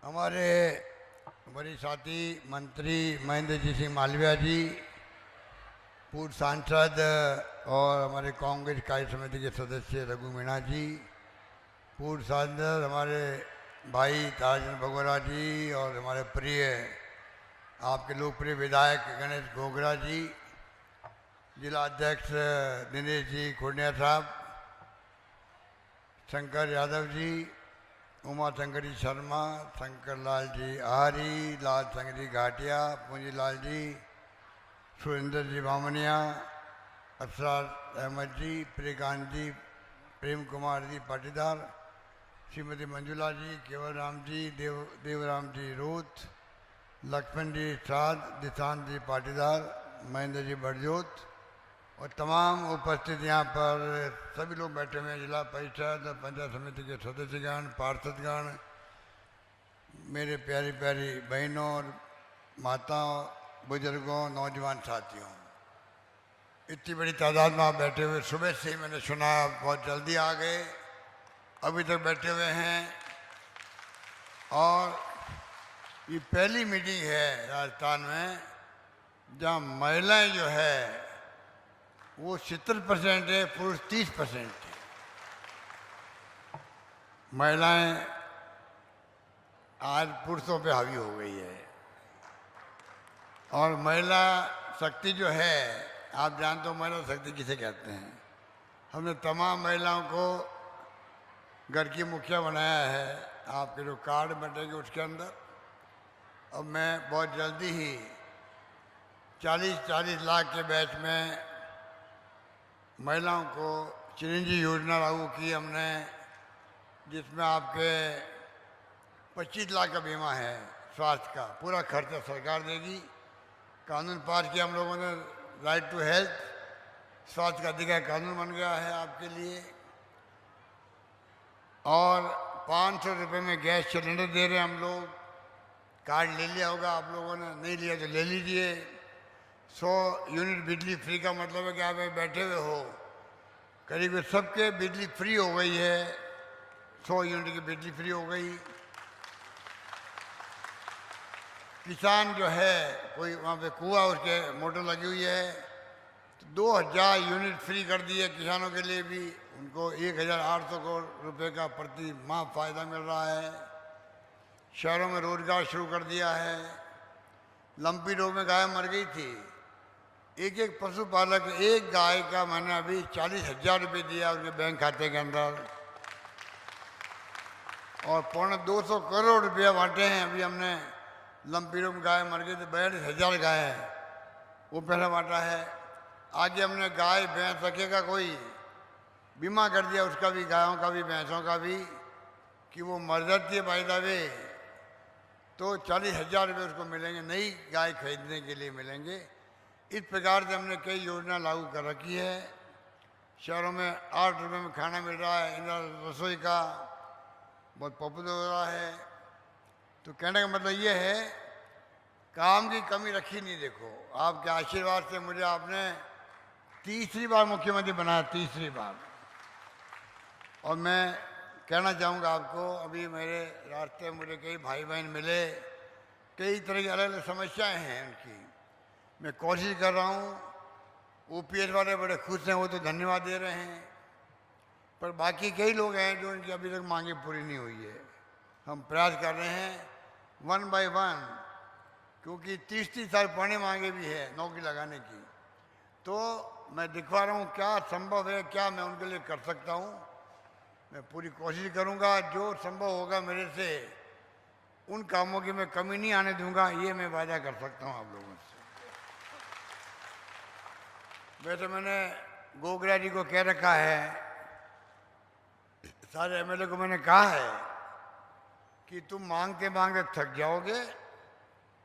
हमारे हमारी साथी मंत्री महेंद्र जी सिंह मालवीय जी, पूर्व सांसद और हमारे कांग्रेस कार्य समिति के सदस्य रघु मीणा जी, पूर्व सांसद हमारे भाई ताराचंद भगोरा जी और हमारे प्रिय आपके लोकप्रिय विधायक गणेश गोगरा जी, जिला अध्यक्ष दिनेश जी खुर्निया साहब, शंकर यादव जी, उमा शंकर जी शर्मा, शंकर लाल जी आहारी, लाल शंकर जी घाटिया, पूंजीलाल जी, सुरेंद्र जी बामनिया, असरार अहमद जी, प्रियकांत जी, प्रेम कुमार जी पाटीदार, श्रीमती मंजुला जी, केवल राम जी, देवराम जी रूथ, लक्ष्मण जी साध, दिशांत जी पाटीदार, महेंद्र जी बड़जोत और तमाम उपस्थित यहाँ पर सभी लोग बैठे हुए हैं, जिला परिषद और पंचायत समिति के सदस्यगण, पार्षदगण, मेरे प्यारी प्यारी बहनों और माताओं, बुजुर्गों, नौजवान साथियों, इतनी बड़ी तादाद में आप बैठे हुए, सुबह से ही मैंने सुना आप बहुत जल्दी आ गए, अभी तक बैठे हुए हैं। और ये पहली मीटिंग है राजस्थान में जहाँ महिलाएं जो है वो 70% है, पुरुष 30% है। महिलाएं आज पुरुषों पे हावी हो गई है और महिला शक्ति जो है, आप जानते हो महिला शक्ति किसे कहते हैं। हमने तमाम महिलाओं को घर की मुखिया बनाया है, आपके जो कार्ड बटेंगे उसके अंदर। अब मैं बहुत जल्दी ही 40-40 लाख के बैच में महिलाओं को चिरंजीवी योजना लागू की हमने, जिसमें आपके 25 लाख का बीमा है, स्वास्थ्य का पूरा खर्चा सरकार देगी। कानून पास किया हम लोगों ने, राइट टू हेल्थ, स्वास्थ्य का अधिकार कानून बन गया है आपके लिए। और 500 रुपये में गैस सिलेंडर दे रहे हैं हम लोग। कार्ड ले लिया होगा आप लोगों ने, नहीं लिया तो ले लीजिए। 100 यूनिट बिजली फ्री का मतलब है कि आप बैठे हुए हो, करीब सबके बिजली फ्री हो गई है, 100 यूनिट की बिजली फ्री हो गई। किसान जो है, कोई वहाँ पे कुआं उसके मोटर लगी हुई है, तो 2000 यूनिट फ्री कर दिए किसानों के लिए भी, उनको 1800 रुपये का प्रति माह फायदा मिल रहा है। शहरों में रोजगार शुरू कर दिया है। लंपी रोग में गाय मर गई थी, एक पशुपालक एक गाय का मैंने अभी 40,000 रुपये दिया उनके बैंक खाते के अंदर, और 250 करोड़ रुपया बांटे हैं अभी हमने। लंपी रोग में गाय मर गई तो 42,000 गाय है, वो पहला बांटा है। आगे हमने गाय भैंस रखेगा कोई, बीमा कर दिया उसका भी, गायों का भी भैंसों का भी, कि वो मर जाती है बाय द वे तो 40,000 रुपये उसको मिलेंगे, नई गाय खरीदने के लिए मिलेंगे। इस प्रकार से हमने कई योजना लागू कर रखी है। शहरों में 8 रुपये में खाना मिल रहा है, इंदिरा रसोई का बहुत पॉपुलर हो रहा है। तो कहने का मतलब ये है, काम की कमी रखी नहीं। देखो आपके आशीर्वाद से मुझे आपने तीसरी बार मुख्यमंत्री बनाया, तीसरी बार। और मैं कहना चाहूँगा आपको, अभी मेरे रास्ते में मुझे कई भाई बहन मिले, कई तरह की अलग अलग समस्याएं हैं उनकी, मैं कोशिश कर रहा हूँ। ओपीएस वाले बड़े खुश हैं, वो तो धन्यवाद दे रहे हैं, पर बाकी कई लोग हैं जो इनकी अभी तक मांगे पूरी नहीं हुई है। हम प्रयास कर रहे हैं 1 by 1, क्योंकि 30-30 साल पुरानी मांगे भी है नौकरी लगाने की। तो मैं दिखवा रहा हूँ क्या संभव है, क्या मैं उनके लिए कर सकता हूँ। मैं पूरी कोशिश करूँगा, जो संभव होगा मेरे से, उन कामों की मैं कमी नहीं आने दूंगा, ये मैं वादा कर सकता हूँ आप लोगों से। वैसे मैंने गोगरा जी को कह रखा है, सारे एमएलए को मैंने कहा है कि तुम मांगते मांगते थक जाओगे,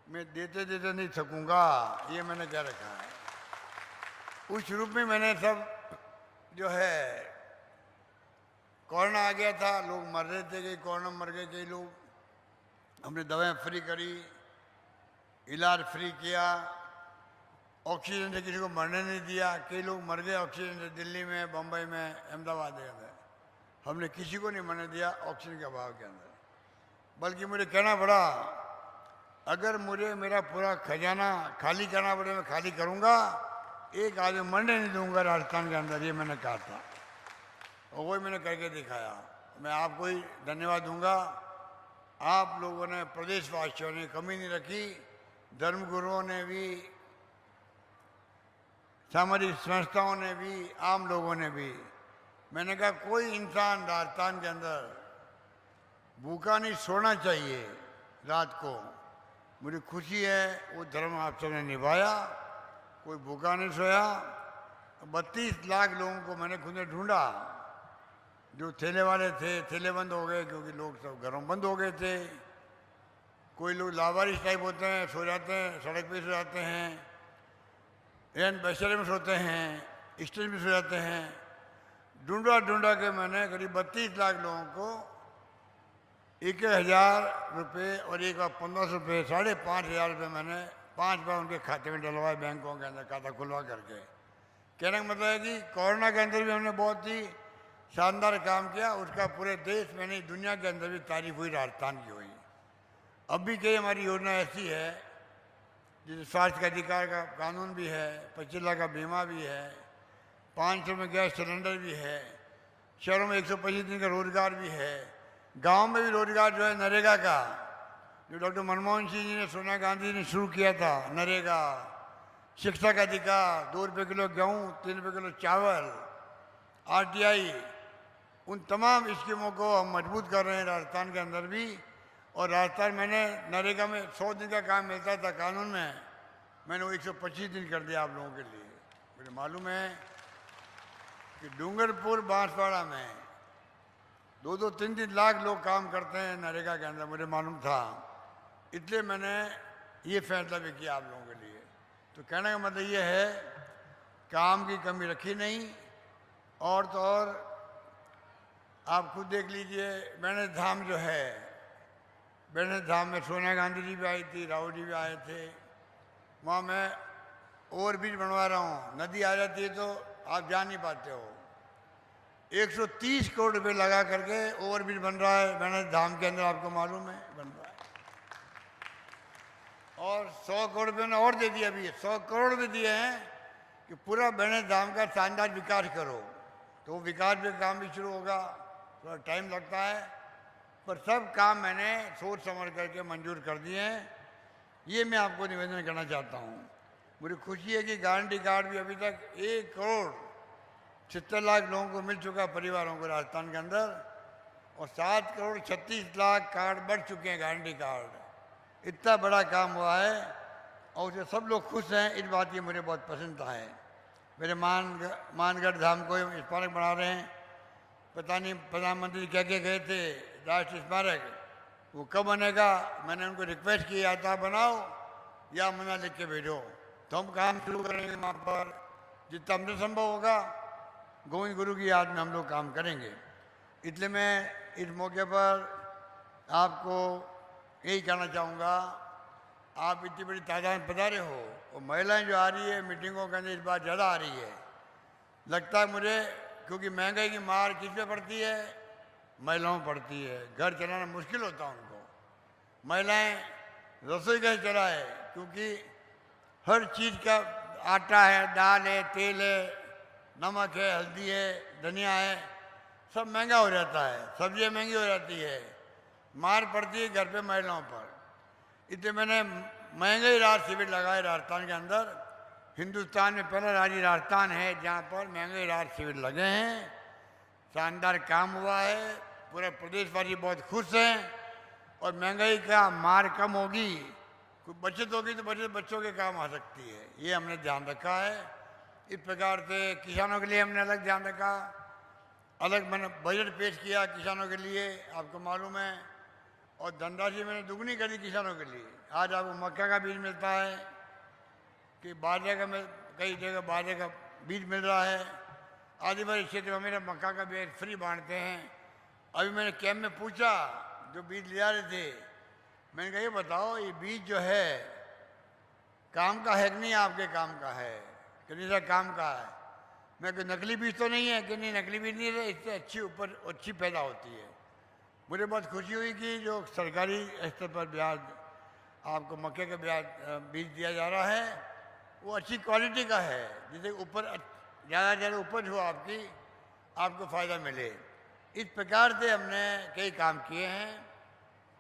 मैं देते देते नहीं थकूंगा, ये मैंने कह रखा है। उस रूप में मैंने सब जो है, कोरोना आ गया था, लोग मर रहे थे, कई कोरोना मर गए कई लोग, हमने दवाएं फ्री करी, इलाज फ्री किया, ऑक्सीजन से किसी को मरने नहीं दिया। कई लोग मर गए ऑक्सीजन से, दिल्ली में, बम्बई में, अहमदाबाद में, हमने किसी को नहीं मरने दिया ऑक्सीजन के अभाव के अंदर। बल्कि मुझे कहना पड़ा अगर मुझे मेरा पूरा खजाना खाली करना पड़े मैं खाली करूँगा, एक आदमी मरने नहीं दूंगा राजस्थान के अंदर, ये मैंने कहा था और वही मैंने करके दिखाया। मैं आपको ही धन्यवाद दूंगा। आप लोगों ने, प्रदेशवासियों ने कमी नहीं रखी, धर्मगुरुओं ने भी, सामाजिक संस्थाओं ने भी, आम लोगों ने भी। मैंने कहा कोई इंसान राजस्थान के अंदर भूखा नहीं सोना चाहिए रात को। मुझे खुशी है वो धर्म आप सबने निभाया, कोई भूखा नहीं सोया। 32 लाख लोगों को मैंने खुद ने ढूंढा, जो ठेले वाले थे थेले बंद हो गए क्योंकि लोग सब घरों बंद हो गए थे। कोई लोग लावारिस टाइप होते हैं, सो जाते हैं, सड़क पे सो जाते हैं, एन बैशरे में सोते हैं, स्टेज में सो जाते हैं। ढूंढा के मैंने करीब 32 लाख लोगों को 1,000 रुपये और एक बार 1,500 रुपये, 5,500 रुपये मैंने 5 बार उनके खाते में डलवाए, बैंकों के अंदर खाता खुलवा करके। कहने का मतलब है कि कोरोना के अंदर भी हमने बहुत ही शानदार काम किया, उसका पूरे देश में नहीं दुनिया के अंदर भी तारीफ हुई, राजस्थान की हुई। अब भी कई हमारी योजना ऐसी है जैसे स्वास्थ्य का अधिकार का कानून भी है, 25 लाख का बीमा भी है, 500 में गैस सिलेंडर भी है, शहरों में 125 दिन का रोजगार भी है, गांव में भी रोजगार जो है नरेगा का, जो डॉक्टर मनमोहन सिंह जी ने, सोनिया गांधी ने शुरू किया था, नरेगा, शिक्षा का अधिकार, 2 रुपये किलो गेहूँ, 3 रुपये किलो चावल, RTI, उन तमाम स्कीमों को हम मजबूत कर रहे हैं राजस्थान के अंदर भी। और राजस्थान मैंने नरेगा में 100 दिन का काम मिलता था कानून में, मैंने वो 125 दिन कर दिया आप लोगों के लिए। मुझे मालूम है कि डूंगरपुर बांसवाड़ा में 2-2, 3-3 लाख लोग काम करते हैं नरेगा के अंदर, मुझे मालूम था, इसलिए मैंने ये फैसला भी किया आप लोगों के लिए। तो कहने का मतलब ये है काम की कमी रखी नहीं। और तो और आप खुद देख लीजिए, बेणेश धाम जो है, बेणेश धाम में सोनिया गांधी जी भी आई थी, राहुल जी भी आए थे। वहाँ मैं ओवरब्रिज बनवा रहा हूँ, नदी आ जाती है तो आप जा नहीं पाते हो। 130 करोड़ रुपये लगा करके ओवरब्रिज बन रहा है बेणेश धाम के अंदर, आपको मालूम है बन रहा है। और 100 करोड़ रुपये ने और दे दिया, अभी 100 करोड़ भी दिए हैं कि पूरा बेणेश धाम का शानदार विकास करो। तो विकास भी काम भी शुरू होगा, थोड़ा टाइम लगता है, पर सब काम मैंने सोच समझ करके मंजूर कर दिए हैं। ये मैं आपको निवेदन करना चाहता हूँ। मुझे खुशी है कि गारंटी कार्ड भी अभी तक 1 करोड़ 70 लाख लोगों को मिल चुका, परिवारों को राजस्थान के अंदर, और 7 करोड़ 36 लाख कार्ड बढ़ चुके हैं गारंटी कार्ड। इतना बड़ा काम हुआ है और उससे सब लोग खुश हैं, इस बात की मुझे बहुत पसंद है। मेरे मानगढ़ धाम को स्मारक बना रहे हैं, पता नहीं प्रधानमंत्री कह के गए थे राष्ट्रीय स्मारक, वो कब बनेगा। मैंने उनको रिक्वेस्ट किया था बनाओ या मना लिख के भेजो, तो हम काम शुरू करेंगे वहाँ पर, जितना हमसे संभव होगा गोविंद गुरु की याद में हम लोग काम करेंगे। इसलिए मैं इस मौके पर आपको यही कहना चाहूँगा, आप इतनी बड़ी तादाद में पधारे हो और महिलाएं जो आ रही है मीटिंगों के अंदर इस बार ज़्यादा आ रही है, लगता है मुझे, क्योंकि महंगाई की मार किस पे पड़ती है, महिलाओं पड़ती है। घर चलाना मुश्किल होता है उनको, महिलाएं रसोई कैसे चलाए, क्योंकि हर चीज़ का आटा है, दाल है, तेल है, नमक है, हल्दी है, धनिया है, सब महंगा हो जाता है, सब्जियाँ महंगी हो जाती है, मार पड़ती है घर पे महिलाओं पर। इसलिए मैंने महंगाई राहत शिविर लगाए राजस्थान के अंदर। हिंदुस्तान में पहला राज्य राजस्थान है जहाँ पर महंगाई राहत शिविर लगे हैं। शानदार काम हुआ है, पूरे प्रदेशवासी बहुत खुश हैं और महंगाई का मार कम होगी, कोई बचत होगी तो बचत बच्चों के काम आ सकती है, ये हमने ध्यान रखा है। इस प्रकार से किसानों के लिए हमने अलग ध्यान रखा, अलग मैंने बजट पेश किया किसानों के लिए, आपको मालूम है, और धनराशि मैंने दुगनी करी किसानों के लिए। आज आपको मक्का का बीज मिलता है कि बाजरे का, कई जगह बाजरे का बीज मिल रहा है। आदिवासी क्षेत्र में मेरा मक्का का बीज फ्री बांटते हैं। अभी मैंने कैंप में पूछा, जो बीज ले आ रहे थे, मैंने कहा ये बताओ ये बीज जो है काम का है कि नहीं, आपके काम का है कि नहीं सर, काम का है। मैं कोई नकली बीज तो नहीं है कि नहीं, नकली बीज नहीं है, इससे अच्छी पैदा होती है। मुझे बहुत खुशी हुई कि जो सरकारी स्तर पर ब्याज आपको मक्के का ब्याज बीज दिया जा रहा है वो अच्छी क्वालिटी का है, जिससे ऊपर ज़्यादा से ज़्यादा उपज हो आपकी, आपको फ़ायदा मिले। इस प्रकार से हमने कई काम किए हैं।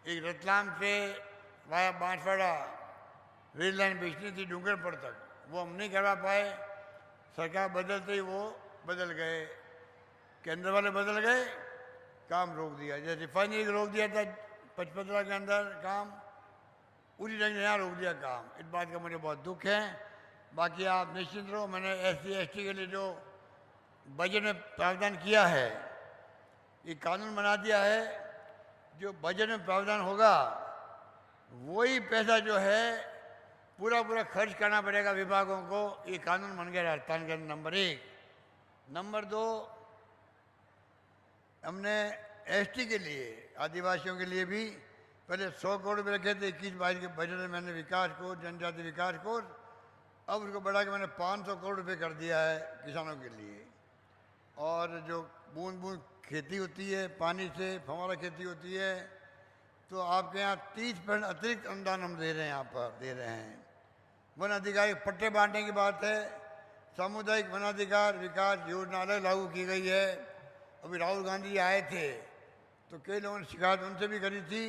एक रतलाम से वाया बांसवाड़ा रेल लाइन बेचनी थी डूंगरपुर तक, वो हम नहीं करवा पाए। सरकार बदलते ही वो बदल गए, केंद्र वाले बदल गए, काम रोक दिया। जैसे रिफाइनरी को रोक दिया था 55 के अंदर काम, उसी ढंग से यहाँ रोक दिया काम। इस बात का मुझे बहुत दुख है। बाकी आप निश्चित रहो, मैंने SC/ST के लिए जो बजट में प्रावधान किया है, ये कानून बना दिया है, जो बजट में प्रावधान होगा वही पैसा जो है पूरा खर्च करना पड़ेगा विभागों को। ये कानून बन गया राजस्थान के नंबर 1। नंबर 2, हमने ST के लिए, आदिवासियों के लिए भी पहले 100 करोड़ रुपये रखे थे। 21-22 के बजट में मैंने विकास कोष, जनजाति विकास कोष, अब उसको बढ़ा के मैंने 500 करोड़ रुपये कर दिया है किसानों के लिए। और जो बूंद बूंद खेती होती है, पानी से फव्वारा खेती होती है, तो आपके यहाँ 30% अतिरिक्त अनुदान हम दे रहे हैं, यहाँ पर दे रहे हैं। वन अधिकारी पट्टे बांटने की बात है, सामुदायिक वनाधिकार विकास योजना अलग लागू की गई है। अभी राहुल गांधी जी आए थे तो कई लोगों ने शिकायत उनसे भी करी थी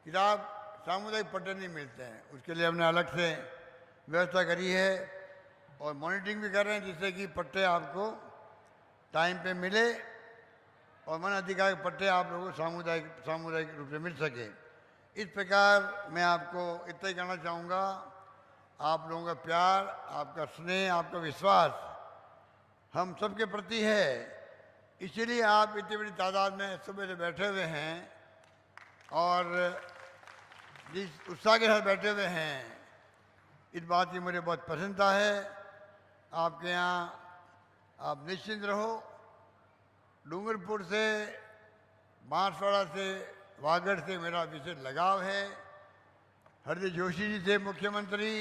कि साहब सामुदायिक पट्टे नहीं मिलते हैं। उसके लिए हमने अलग से व्यवस्था करी है और मॉनिटरिंग भी कर रहे हैं, जिससे कि पट्टे आपको टाइम पे मिले और वन अधिकार के पट्टे आप लोगों को सामुदायिक रूप से मिल सके। इस प्रकार मैं आपको इतना ही कहना चाहूँगा, आप लोगों का प्यार, आपका स्नेह, आपका विश्वास हम सबके प्रति है, इसीलिए आप इतनी बड़ी तादाद में सुबह से बैठे हुए हैं और जिस उत्साह के साथ बैठे हुए हैं, इस बात की मुझे बहुत प्रसन्नता है। आपके यहाँ आप निश्चिंत रहो। डूंगरपुर से, बांसवाड़ा से, वागड़ से मेरा विशेष लगाव है। हरदीप जोशी जी थे मुख्यमंत्री,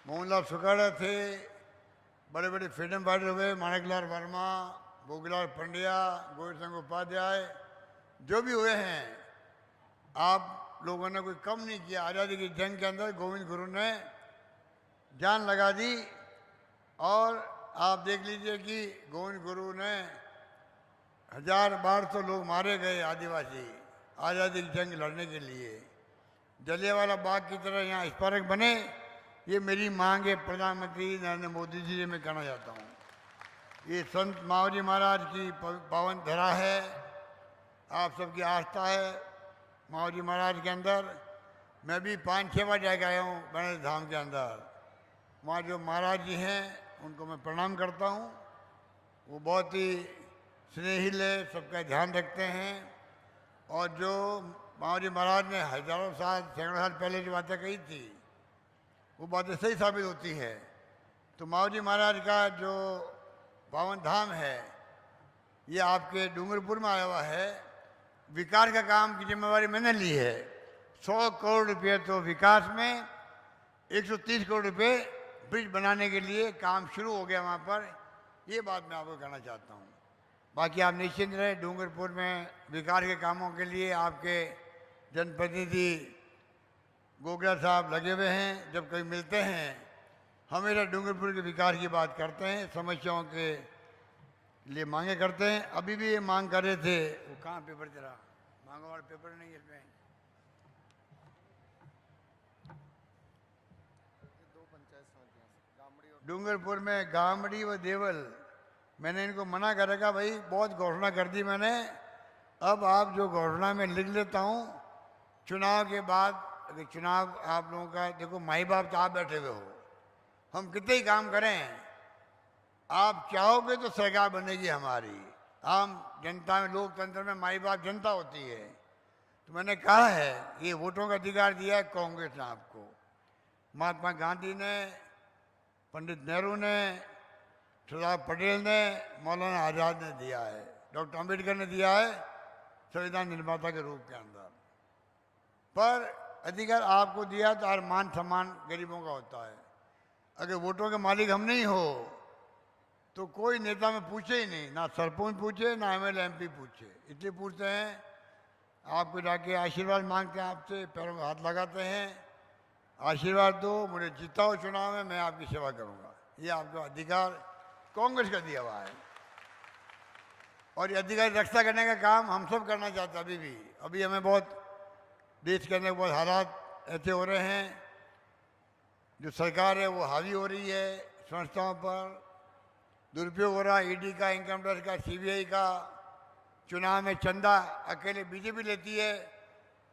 मोहनलाल सुखाड़ा थे, बड़े बड़े फ्रीडम फाइटर हुए, माणिकलाल वर्मा, भोगलाल पंड्या, गोविंद सिंह उपाध्याय, जो भी हुए हैं, आप लोगों ने कोई कम नहीं किया। आज़ादी की जंग के अंदर गोविंद गुरु ने जान लगा दी और आप देख लीजिए कि गोविंद गुरु ने 1200 लोग मारे गए आदिवासी आज़ादी की जंग लड़ने के लिए। जलियांवाला बाग की तरह यहाँ स्मारक बने, ये मेरी मांग है प्रधानमंत्री नरेंद्र मोदी जी से मैं कहना चाहता हूँ। ये संत मावजी महाराज की पावन धरा है, आप सबकी आस्था है मावजी महाराज के अंदर। मैं भी 5-6 बार जाके आया हूँ गणेश धाम के अंदर। वहाँ जो महाराज जी हैं उनको मैं प्रणाम करता हूँ। वो बहुत ही स्नेहिल है, सबका ध्यान रखते हैं। और जो मावजी महाराज ने हजारों साल, सैकड़ों साल पहले जो बातें कही थी, वो बातें सही साबित होती है। तो मावजी महाराज का जो पावन धाम है, ये आपके डूंगरपुर में आया हुआ है। विकास का काम की जिम्मेवारी मैंने ली है। 100 करोड़ रुपये तो विकास में, 130 करोड़ रुपये ब्रिज बनाने के लिए काम शुरू हो गया वहाँ पर। ये बात मैं आपको कहना चाहता हूँ। बाकी आप निश्चिंत रहें, डूंगरपुर में विकास के कामों के लिए आपके जनप्रतिनिधि गोगला साहब लगे हुए हैं। जब कभी मिलते हैं हमेशा डूंगरपुर के विकास की बात करते हैं, समस्याओं के लिए मांगे करते हैं। अभी भी ये मांग कर रहे थे, वो कहाँ पेपर चला, मांगो वाला पेपर नहीं है इसमें। डूंगरपुर में गामड़ी व देवल, मैंने इनको मना कर रखा, भाई बहुत घोषणा कर दी मैंने, अब आप जो घोषणा में लिख लेता हूँ, चुनाव के बाद, अगर चुनाव आप लोगों का, देखो माई बाप तो आप बैठे हुए हो, हम कितने ही काम करें, आप चाहोगे तो सरकार बनेगी हमारी। आम जनता में, लोकतंत्र में माई बाप जनता होती है। तो मैंने कहा है, ये वोटों का अधिकार दिया है कांग्रेस ने आपको, महात्मा गांधी ने, पंडित नेहरू ने, सरदार पटेल ने, मौलाना आज़ाद ने दिया है, डॉक्टर अम्बेडकर ने दिया है संविधान निर्माता के रूप के अंदर। पर अधिकार आपको दिया तो हर मान सम्मान गरीबों का होता है। अगर वोटों के मालिक हम नहीं हो तो कोई नेता में पूछे ही नहीं, ना सरपंच पूछे ना एमएलए एमपी पूछे, इसलिए पूछते हैं आपको जाके आशीर्वाद मांगते हैं, आपसे पैरों में हाथ लगाते हैं, आशीर्वाद दो, मुझे जिताओ चुनाव में, मैं आपकी सेवा करूंगा। ये आपका अधिकार कांग्रेस का दिया हुआ है और ये अधिकार रक्षा करने का काम हम सब करना चाहते हैं। अभी हमें बहुत देश के अंदर बहुत हालात ऐसे हो रहे हैं, जो सरकार है वो हावी हो रही है, संस्थाओं पर दुरुपयोग हो रहा है, ईडी का, इनकम टैक्स का, सीबीआई का। चुनाव में चंदा अकेले बीजेपी लेती है,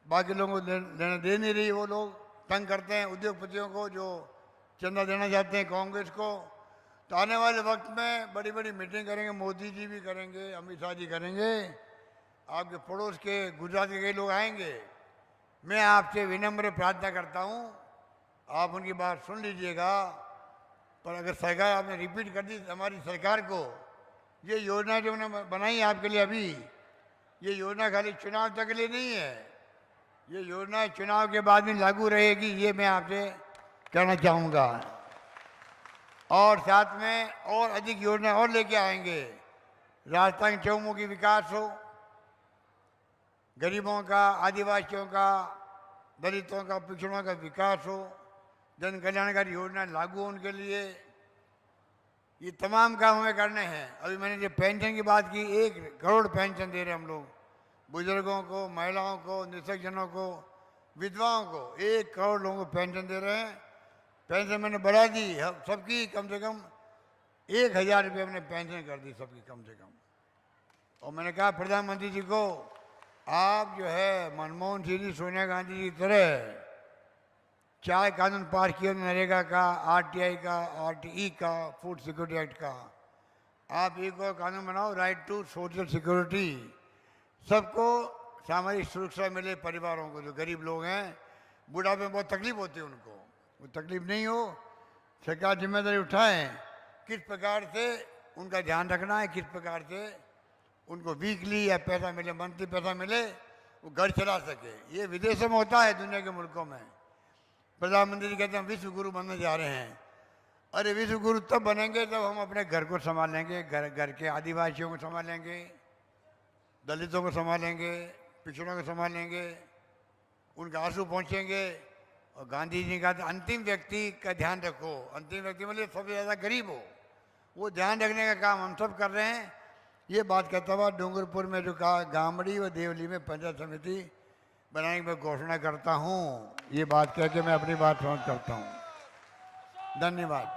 बाकी लोगों को लेना दे नहीं रही, वो लोग तंग करते हैं उद्योगपतियों को जो चंदा देना चाहते हैं कांग्रेस को। तो आने वाले वक्त में बड़ी बड़ी मीटिंग करेंगे, मोदी जी भी करेंगे, अमित शाह जी करेंगे, आपके पड़ोस के गुजरात के कई लोग आएंगे। मैं आपसे विनम्र प्रार्थना करता हूँ, आप उनकी बात सुन लीजिएगा, पर अगर सरकार आपने रिपीट कर दी हमारी सरकार को, ये योजना जो हमने बनाई आपके लिए अभी, ये योजना खाली चुनाव तक के लिए नहीं है, ये योजना चुनाव के बाद भी लागू रहेगी, ये मैं आपसे कहना चाहूँगा। और साथ में और अधिक योजना और लेके आएंगे। राजस्थान चौमुखी विकास हो, गरीबों का, आदिवासियों का, दलितों का, पिछड़ों का विकास हो, जन कल्याणकारी योजना लागू हो उनके लिए, ये तमाम काम हमें करने हैं। अभी मैंने जो पेंशन की बात की, 1 करोड़ पेंशन दे रहे हैं हम लोग, बुजुर्गों को, महिलाओं को, निःशक्तजनों को, विधवाओं को 1 करोड़ लोगों को पेंशन दे रहे हैं। पेंशन मैंने बढ़ा दी सबकी, कम से कम 1000 रुपये हमने पेंशन कर दी सबकी कम से कम। और मैंने कहा प्रधानमंत्री जी को, आप जो है मनमोहन सिंह जी, सोनिया गांधी जी की तरह 4 कानून पास किए, नरेगा का, आरटीआई का, आरटीई का, फूड सिक्योरिटी एक्ट का, आप एक और कानून बनाओ, राइट टू सोशल सिक्योरिटी, सबको सामाजिक सुरक्षा मिले, परिवारों को जो गरीब लोग हैं, बुढ़ापे में बहुत तकलीफ होती है उनको, वो तकलीफ नहीं हो, सरकार जिम्मेदारी उठाएं, किस प्रकार से उनका ध्यान रखना है, किस प्रकार से उनको वीकली या पैसा मिले, मंथली पैसा मिले, वो घर चला सके। ये विदेशों में होता है, दुनिया के मुल्कों में। प्रधानमंत्री जी कहते हैं विश्व गुरु बनने जा रहे हैं। अरे विश्व गुरु तब बनेंगे जब हम अपने घर को संभालेंगे, घर के आदिवासियों को संभालेंगे, दलितों को संभालेंगे, पिछड़ों को संभालेंगे, उनके आंसू पहुँचेंगे। और गांधी जी का अंतिम व्यक्ति का ध्यान रखो, अंतिम व्यक्ति मतलब सबसे ज़्यादा गरीब हो, वो ध्यान रखने का काम हम सब कर रहे हैं। ये बात कहता हुआ डूंगरपुर में जो कहा, गामड़ी व देवली में पंचायत समिति बनाने की मैं घोषणा करता हूँ। ये बात कह के मैं अपनी बात समाप्त करता हूँ। धन्यवाद।